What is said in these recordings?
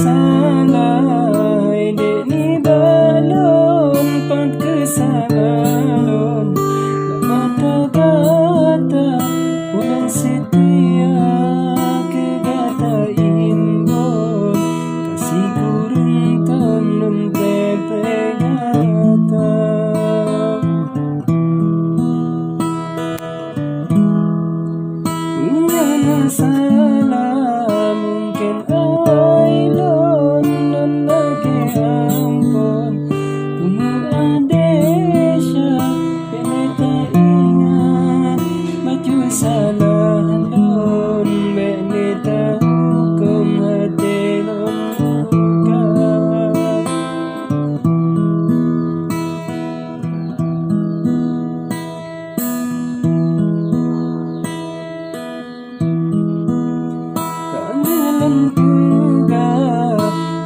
salah dek ni balon pat kesalalon kata-kata ulang setia ke kata imbon kasih kurung tanam pepe kata punya masalah mungkin ailon non lagi ampun punya adesya peneta ingat baju salah lon peneta hukum hati lon kangelan juga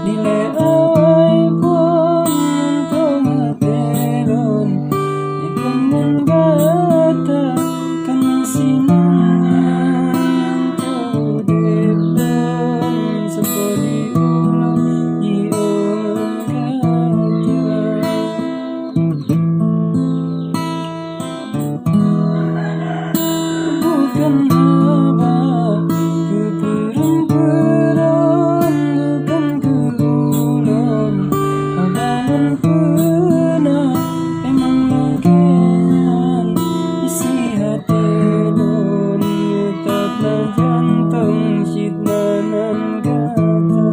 dile ai pun nonton hatelon ikan kata kan sinangan jauh depan seperti ulang diulang bukan haba keperempuan bukan keulon abalan pernah emang lagian isi hati lon nyetaplah jantung sidmanan kata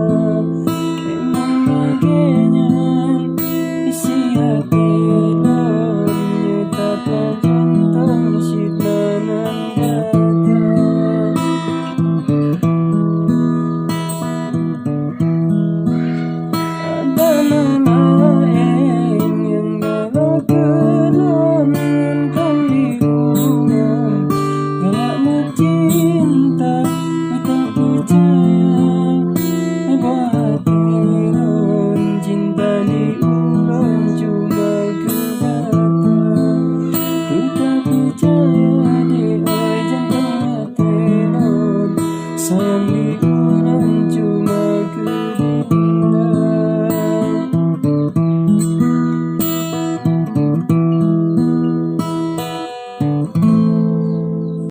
emang lagian isi hati lon nyetaplah jantung sidmanan kata ada lain yang galau kelon kan diulang galakmu cinta tak percaya buah hati lon cinta diulang cuma kebata tak percaya di jantung hati lon sayang diulang